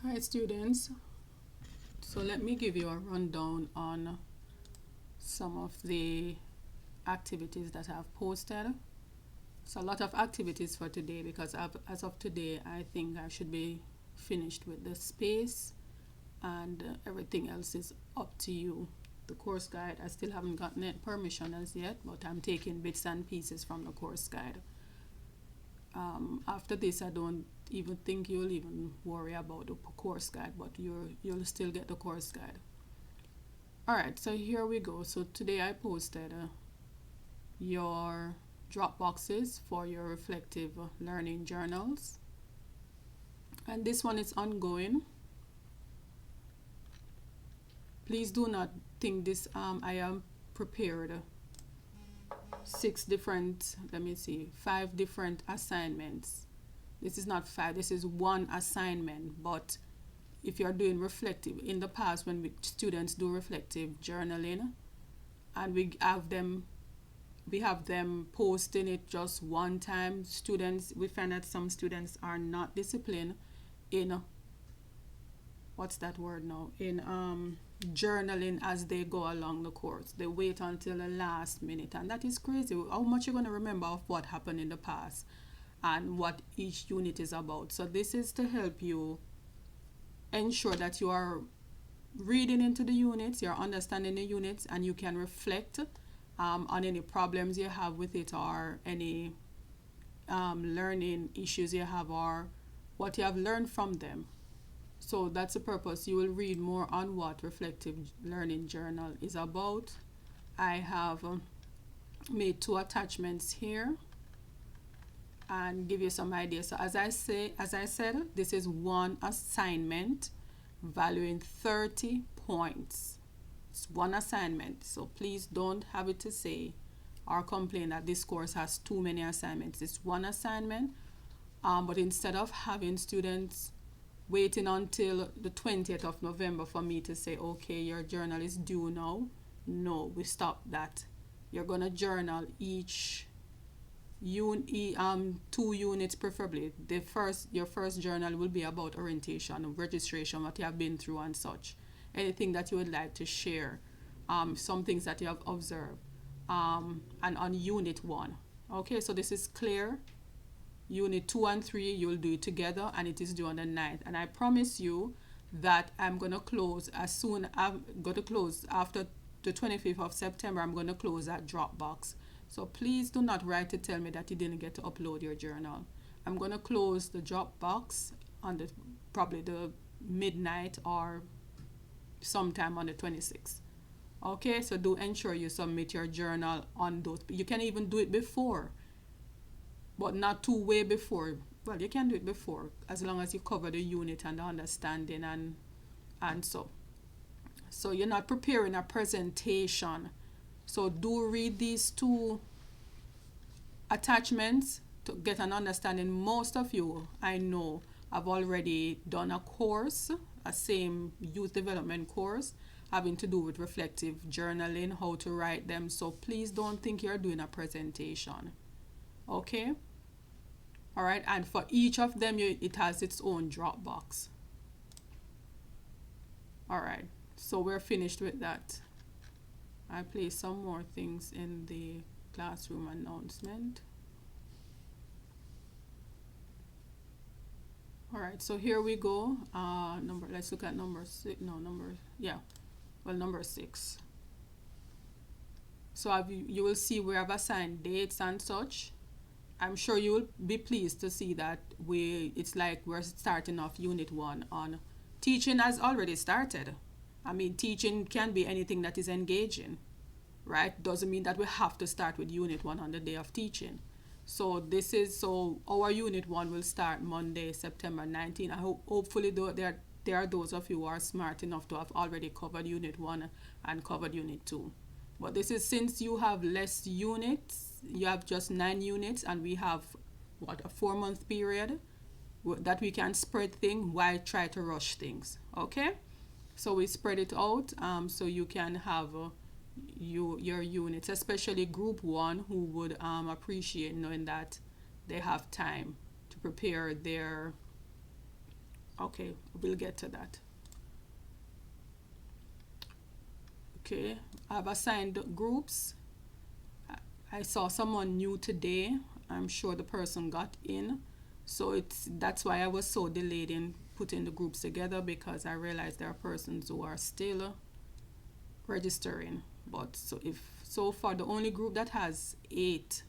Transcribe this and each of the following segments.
Hi students, so let me give you a rundown on some of the activities that I've posted. So a lot of activities for today because as of today I think I should be finished with the space and everything else is up to you. The course guide, I still haven't gotten it permission as yet, but I'm taking bits and pieces from the course guide. After this I don't even think you'll even worry about the course guide, but you'll still get the course guide. Alright, so here we go. So today I posted your drop boxes for your reflective learning journals, and this one is ongoing. Please do not think this I am prepared 5 different assignments. This is not 5, this is one assignment. But if you're doing reflective, in the past when students do reflective journaling and we have them posting it just one time, we find that some students are not disciplined in journaling as they go along the course. They wait until the last minute, and that is crazy. How much you're going to remember of what happened in the past and what each unit is about. So this is to help you ensure that you are reading into the units, you're understanding the units, and you can reflect on any problems you have with it, or any learning issues you have, or what you have learned from them. So that's the purpose. You will read more on what reflective learning journal is about. I have made 2 attachments here and give you some ideas. So as I said, this is one assignment valuing 30 points. It's one assignment, so please don't have it to say or complain that this course has too many assignments. It's one assignment, but instead of having students waiting until the 20th of November for me to say, okay, your journal is due now, no, we stopped that. You're gonna journal each 2 units preferably. Your first journal will be about orientation, registration, what you have been through and such. Anything that you would like to share, some things that you have observed, and on unit 1. Okay, so this is clear. Unit 2 and 3, you'll do it together, and it is due on the 9th. And I promise you that I'm going to close after the 25th of September. I'm going to close that Dropbox. So please do not write to tell me that you didn't get to upload your journal. I'm going to close the Dropbox on probably the midnight or sometime on the 26th. Okay, so do ensure you submit your journal on those. You can even do it before, but not too way before. Well, you can do it before as long as you cover the unit and the understanding and so you're not preparing a presentation. So do read these 2 attachments to get an understanding. Most of you, I know, have already done a course, a same youth development course having to do with reflective journaling, how to write them. So please don't think you're doing a presentation. Okay? Alright, and for each of them, it has its own Dropbox. Alright, so we're finished with that. I placed some more things in the classroom announcement. Alright, so here we go. Let's look at number 6. Number 6. So you will see we have assigned dates and such. I'm sure you will be pleased to see that it's like we're starting off unit 1 on teaching has already started. I mean, teaching can be anything that is engaging, right? Doesn't mean that we have to start with unit 1 on the day of teaching. So our unit 1 will start Monday, September 19. Hopefully there are those of you who are smart enough to have already covered unit 1 and covered unit 2. But this is since you have less units, you have just 9 units, and we have a 4-month period that we can spread things. Why try to rush things? Okay, so we spread it out so you can have your units, especially group 1, who would appreciate knowing that they have time to prepare their Okay, we'll get to that. Okay, I've assigned groups. I saw someone new today. I'm sure the person got in. So that's why I was so delayed in putting the groups together, because I realized there are persons who are still registering. But so far the only group that has 8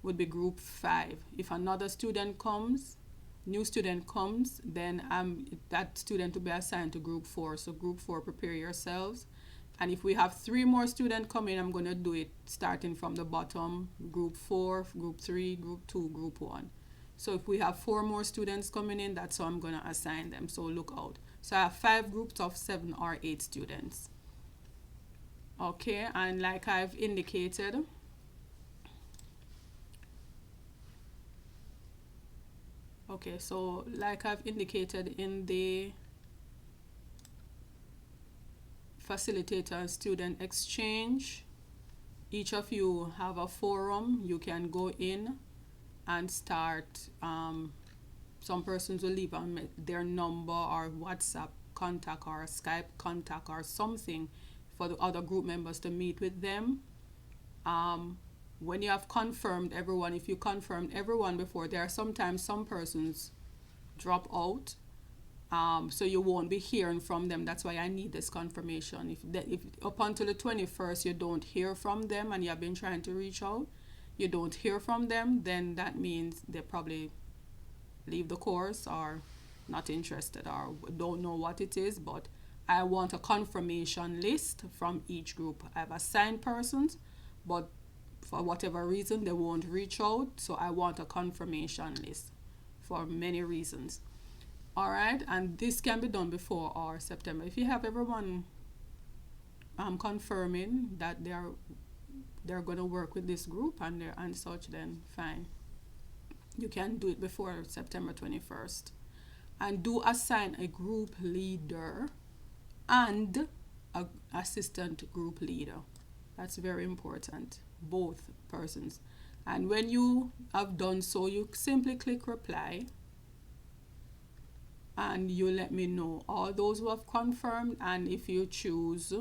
would be group 5. If another student comes, new student comes, then that student will be assigned to group 4. So group 4, prepare yourselves. And if we have 3 more students coming, I'm going to do it starting from the bottom: group 4, group 3, group 2, group 1. So if we have 4 more students coming in, that's how I'm going to assign them. So look out. So I have 5 groups of 7 or 8 students. Okay, and like I've indicated, okay, so like I've indicated in the facilitator and student exchange, each of you have a forum. You can go in and start. Some persons will leave their number or WhatsApp contact or Skype contact or something for the other group members to meet with them. When you have confirmed everyone, if you confirmed everyone before, there are sometimes some persons drop out, so you won't be hearing from them. That's why I need this confirmation. If up until the 21st you don't hear from them and you have been trying to reach out, you don't hear from them, then that means they probably leave the course or not interested or don't know what it is. But I want a confirmation list from each group. I've assigned persons, but for whatever reason they won't reach out, so I want a confirmation list for many reasons. All right, and this can be done before our September. If you have everyone confirming that they're going to work with this group and such, then fine. You can do it before September 21st. And do assign a group leader and an assistant group leader. That's very important, both persons. And when you have done so, you simply click reply and you let me know all those who have confirmed. And if you choose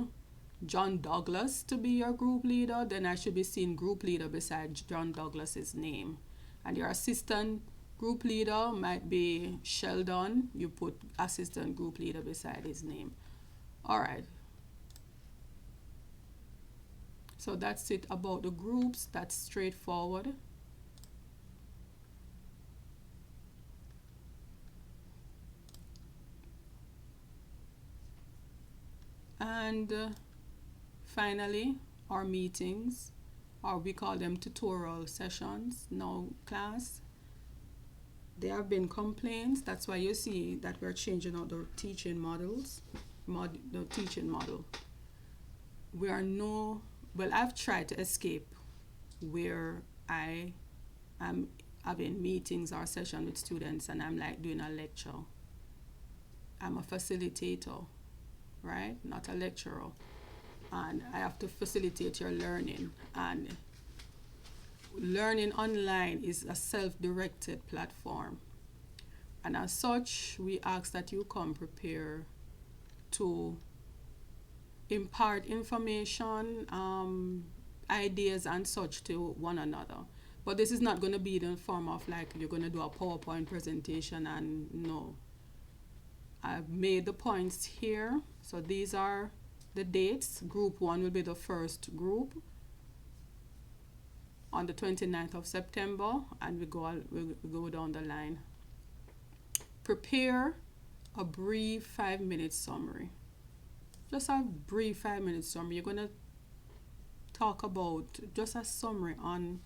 John Douglas to be your group leader, then I should be seeing group leader beside John Douglas's name. And your assistant group leader might be Sheldon. You put assistant group leader beside his name. All right. So that's it about the groups. That's straightforward. And finally, our meetings, or we call them tutorial sessions. Now, class, there have been complaints. That's why you see that we're changing out the teaching models, the teaching model. I've tried to escape where I am having meetings or session with students and I'm like doing a lecture. I'm a facilitator, right? Not a lecturer. And I have to facilitate your learning. And learning online is a self-directed platform. And as such, we ask that you come prepared to impart information, ideas and such to one another. But this is not going to be in the form of like you're going to do a PowerPoint presentation, and no. I've made the points here. So these are the dates. Group 1 will be the first group on the 29th of September, and we go down the line. Prepare a brief 5-minute summary. Just a brief 5-minute summary. You're going to talk about just a summary on,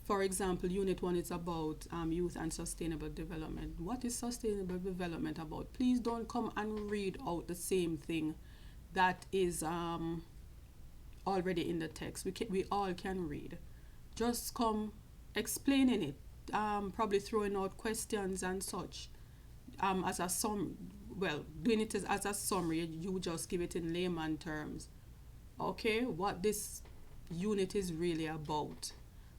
for example, Unit 1 is about youth and sustainable development. What is sustainable development about? Please don't come and read out the same thing that is already in the text. We all can read. Just come explaining it, probably throwing out questions and such. As a doing it as a summary, you just give it in layman terms. Okay, what this unit is really about.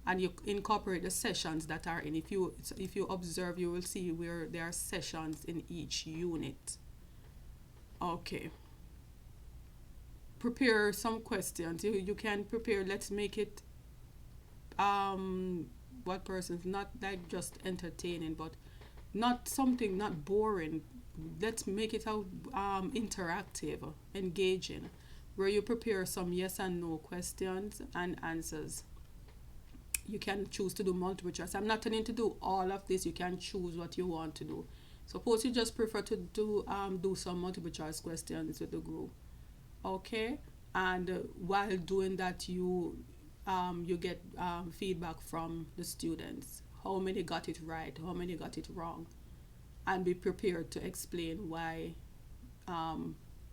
and you incorporate the sessions that are in. If you observe, you will see where there are sessions in each unit. Okay. Prepare some questions. You can prepare. Let's make it what person's not like just entertaining, but not something not boring. Let's make it out interactive, engaging, where you prepare some yes and no questions and answers. You can choose to do multiple choice. I'm not telling you to do all of this. You can choose what you want to do. Suppose you just prefer to do some multiple choice questions with the group. Okay, and while doing that, you get feedback from the students. How many got it right? How many got it wrong? And be prepared to explain why.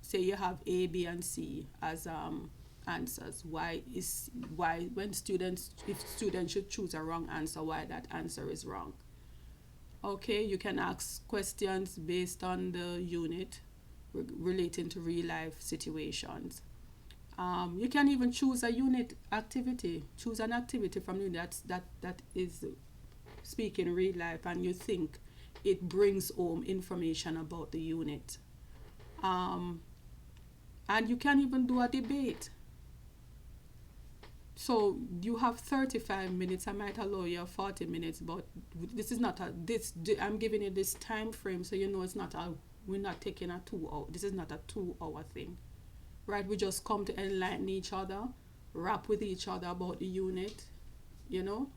Say you have A, B, and C as answers. Why when students if students should choose a wrong answer, why that answer is wrong. Okay, you can ask questions based on the unit relating to real life situations. You can even choose a unit activity. Choose an activity from you that is speaking real life, and you think it brings home information about the unit. And you can even do a debate. So you have 35 minutes. I might allow you 40 minutes, but this is not a this. I'm giving you this time frame, so you know it's not a. We're not taking a 2 hour. This is not a 2 hour thing, right? We just come to enlighten each other, rap with each other about the unit, you know.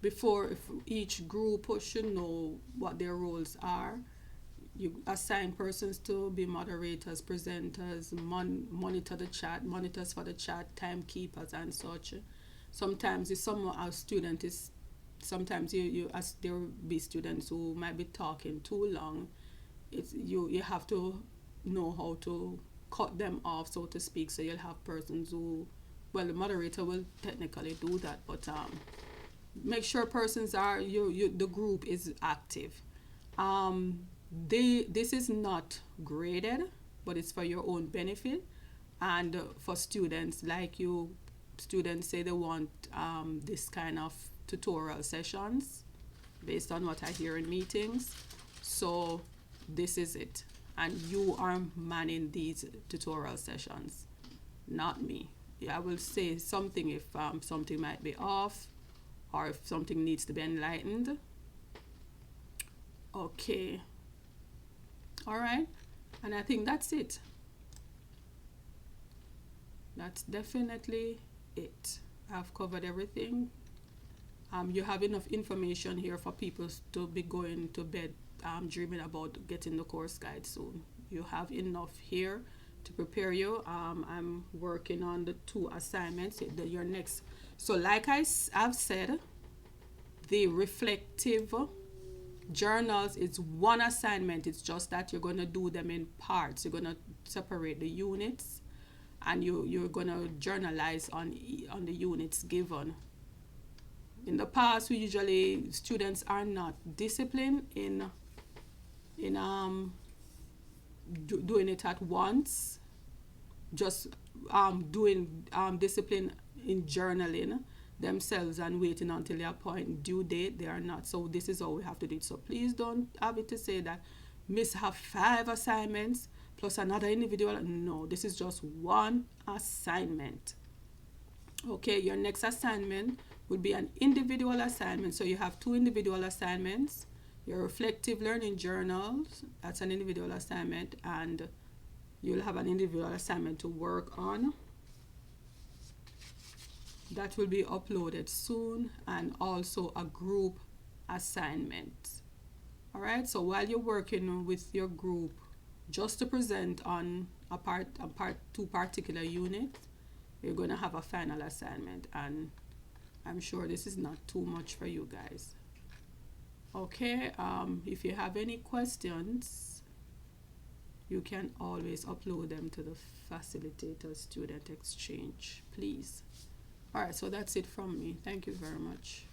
Before, if each group should know what their roles are. You assign persons to be moderators, presenters, monitor the chat, monitors for the chat, timekeepers, and such. Sometimes if a student is, sometimes there will be students who might be talking too long. You have to know how to cut them off, so to speak. So you'll have persons who, well, the moderator will technically do that, but make sure persons are the group is active. This is not graded, but it's for your own benefit, and for students like you. Students say they want this kind of tutorial sessions based on what I hear in meetings. So this is it, and you are manning these tutorial sessions, not me. I will say something if something might be off, or if something needs to be enlightened. Okay. All right, and I think that's it. That's definitely it. I've covered everything. You have enough information here for people to be going to bed dreaming about getting the course guide soon. You have enough here to prepare you. I'm working on the 2 assignments. Your next. So like I've said, the reflective journals is 1 assignment. It's just that you're going to do them in parts. You're going to separate the units, and you're going to journalize on the units given. In the past, students are not disciplined in doing it at once, just doing discipline in journaling themselves and waiting until their point due date. They are not. So this is how we have to do it. So please don't have it to say that Miss have 5 assignments plus another individual. No, this is just 1 assignment. Okay, your next assignment would be an individual assignment. So you have 2 individual assignments. Your reflective learning journals, that's an individual assignment, and you'll have an individual assignment to work on. That will be uploaded soon, and also a group assignment. All right, so while you're working with your group just to present on a part 2 particular unit, you're going to have a final assignment, and I'm sure this is not too much for you guys. Okay, if you have any questions, you can always upload them to the facilitator student exchange, please. All right, so that's it from me. Thank you very much.